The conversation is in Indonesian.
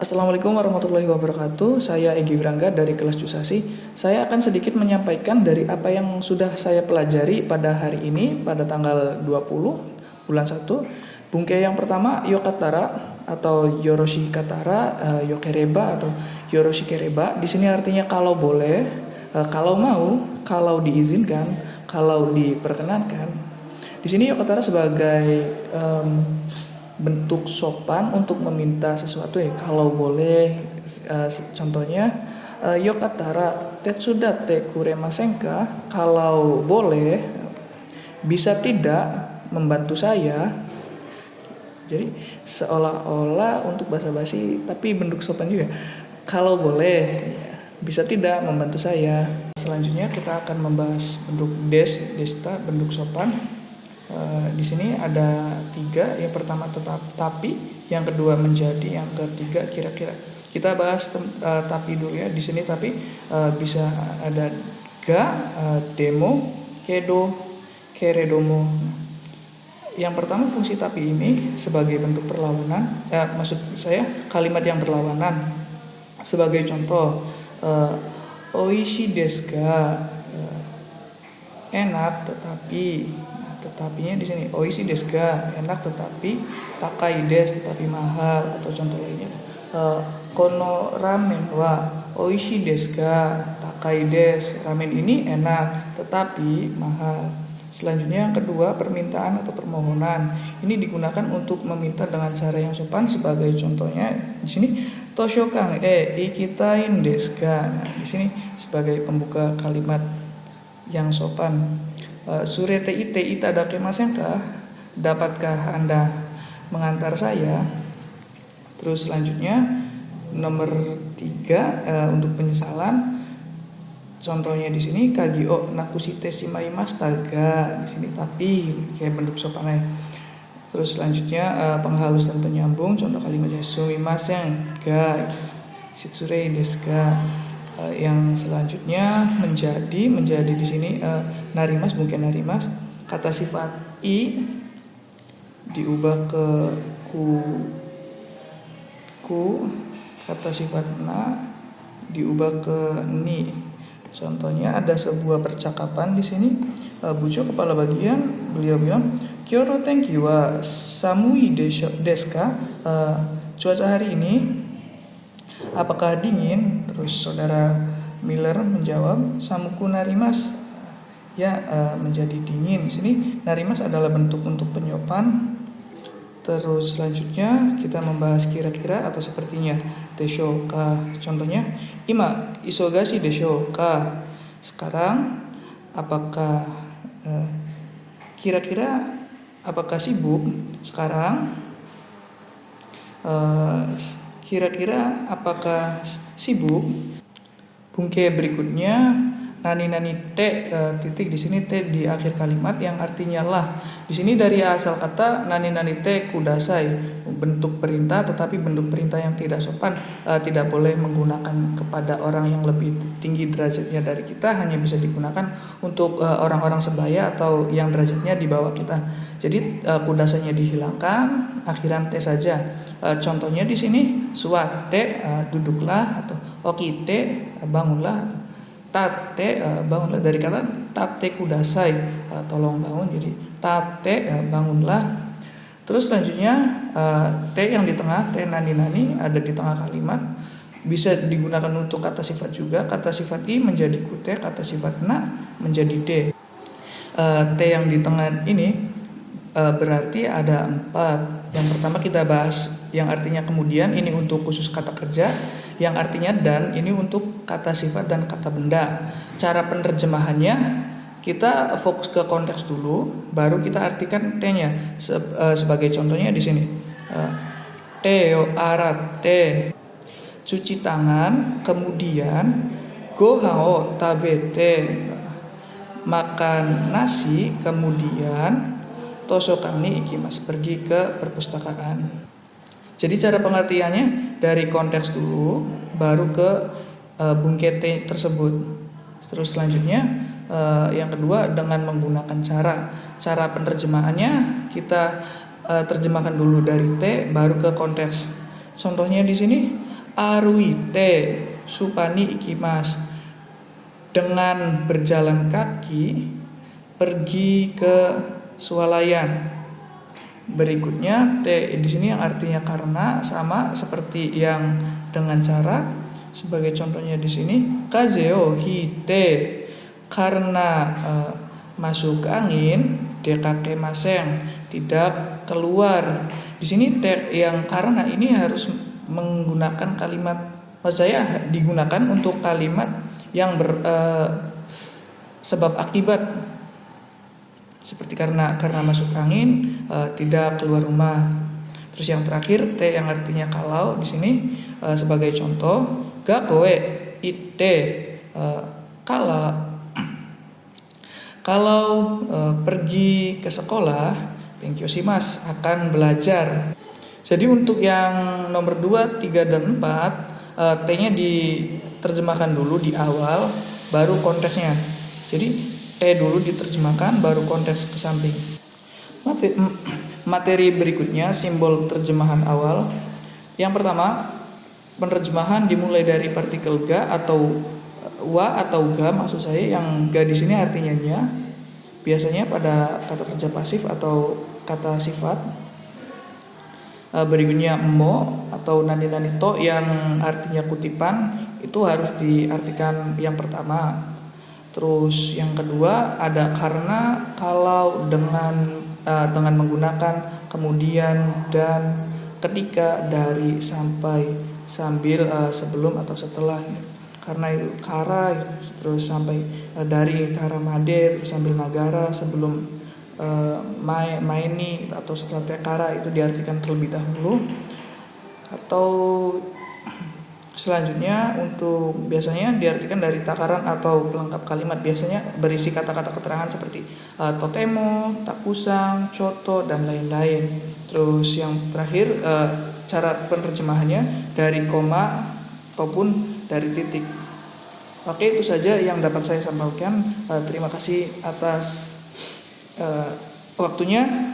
Assalamualaikum warahmatullahi wabarakatuh. Saya Egy Brangga dari kelas Jusasi. Saya akan sedikit menyampaikan dari apa yang sudah saya pelajari pada hari ini pada tanggal 20 bulan 1. Bungke yang pertama Yokatara atau Yoroshi Katara, Yokereba atau Yoroshi Kereba. Di sini artinya kalau boleh, kalau mau, kalau diizinkan, kalau diperkenankan. Di sini Yokatara sebagai bentuk sopan untuk meminta sesuatu ya, kalau boleh. Contohnya Yokatara tetsudate kuremasenka, kalau boleh bisa tidak membantu saya. Jadi seolah-olah untuk basa-basi tapi bentuk sopan juga, kalau boleh bisa tidak membantu saya. Selanjutnya kita akan membahas bentuk desta, bentuk sopan. Di sini ada 3. Yang pertama tetap tapi, yang kedua menjadi, yang ketiga kira-kira. Kita bahas tapi dulu ya. Di sini tapi bisa ada ga, demo, kedo, keredomo. Yang pertama fungsi tapi ini sebagai bentuk perlawanan. Maksud saya kalimat yang berlawanan. Sebagai contoh, oishi desu ga, enak tetapi. Tetapinya di sini oishi desu ga, enak tetapi, takai desu tetapi mahal. Atau contoh lainnya, kono ramen wa oishi desu ga, takai desu, ramen ini enak tetapi mahal. Selanjutnya yang kedua permintaan atau permohonan. Ini digunakan untuk meminta dengan cara yang sopan. Sebagai contohnya di sini toshokan ikitain desu ga. Nah, di sini sebagai pembuka kalimat yang sopan. Surete ite itadakemasen ka, dapatkah Anda mengantar saya? Terus selanjutnya nomor 3 untuk penyesalan. Contohnya di sini kagio nakushite shimaimashita ga. Di sini tapi kayak bentuk sopannya. Terus selanjutnya penghalus dan penyambung. Contoh kalimatnya sumimasen ga, shitsurei desu ga. Yang selanjutnya menjadi di sini narimas, mungkin narimas. Kata sifat i diubah ke ku. Kata sifat na diubah ke ni. Contohnya ada sebuah percakapan di sini. Bujo kepala bagian, beliau bilang, "Kyoro tenki wa samui desu ka?" Cuaca hari ini apakah dingin? Terus saudara Miller menjawab, "Samuku narimas." Ya, menjadi dingin. Di sini narimas adalah bentuk untuk penyopan. Terus selanjutnya kita membahas kira-kira atau sepertinya. Desho ka. Contohnya, ima isogashi desho ka. Sekarang apakah kira-kira apakah sibuk? Sekarang kira-kira apakah sibuk? Bungke berikutnya nani te, titik di sini te di akhir kalimat yang artinya lah. Di sini dari asal kata nani te kudasai, bentuk perintah tetapi bentuk perintah yang tidak sopan. Tidak boleh menggunakan kepada orang yang lebih tinggi derajatnya dari kita, hanya bisa digunakan untuk orang-orang sebaya atau yang derajatnya di bawah kita. Jadi kudasainya dihilangkan, akhiran te saja. Contohnya di sini suate, duduklah, atau okite, bangunlah, atau tate, bangunlah. Dari kata tate kudasai, tolong bangun. Jadi tate, bangunlah. Terus selanjutnya te yang di tengah, te nani ada di tengah kalimat, bisa digunakan untuk kata sifat juga. Kata sifat i menjadi kute, kata sifat na menjadi de. Te yang di tengah ini berarti ada 4. Yang pertama kita bahas yang artinya kemudian, ini untuk khusus kata kerja. Yang artinya dan, ini untuk kata sifat dan kata benda. Cara penerjemahannya kita fokus ke konteks dulu, baru kita artikan T-nya. Sebagai contohnya di sini, Teo arate, cuci tangan, kemudian gohan o tabete, makan nasi, kemudian tosokan ni ikimasu, pergi ke perpustakaan. Jadi cara pengertiannya dari konteks dulu, baru ke bungke T tersebut. Terus selanjutnya yang kedua dengan menggunakan cara penerjemahannya kita terjemahkan dulu dari T baru ke konteks. Contohnya di sini aruite supani ikimas, dengan berjalan kaki pergi ke swalayan. Berikutnya te di sini yang artinya karena, sama seperti yang dengan cara. Sebagai contohnya di sini kazeo hite, karena masuk angin dekake maseng, tidak keluar. Di sini te yang karena ini harus menggunakan kalimat saya digunakan untuk kalimat yang sebab akibat, seperti karena masuk angin tidak keluar rumah. Terus yang terakhir te yang artinya kalau di sini sebagai contoh gakoe ite, kalau pergi ke sekolah, benkyoshimasu, akan belajar. Jadi untuk yang nomor 2, 3 dan 4 T-nya diterjemahkan dulu di awal baru konteksnya. Jadi T dulu diterjemahkan baru konteks ke samping. Materi berikutnya simbol terjemahan awal. Yang pertama, penerjemahan dimulai dari partikel ga atau wa atau ga, maksud saya yang ga di sini artinya nya. Biasanya pada kata kerja pasif atau kata sifat. Berikutnya mo atau nani to yang artinya kutipan, itu harus diartikan yang pertama. Terus yang kedua ada karena, kalau, dengan menggunakan, kemudian, dan, ketika, dari, sampai, sambil, sebelum atau setelah. Karena itu kara, terus sampai, dari kara made, terus sambil nagara, sebelum maini atau setelah tekara itu diartikan terlebih dahulu. Atau selanjutnya untuk biasanya diartikan dari takaran atau pelengkap kalimat, biasanya berisi kata-kata keterangan seperti totemo, takusang, choto, dan lain-lain. Terus yang terakhir cara penerjemahannya dari koma ataupun dari titik. Oke, itu saja yang dapat saya sampaikan. Terima kasih atas waktunya.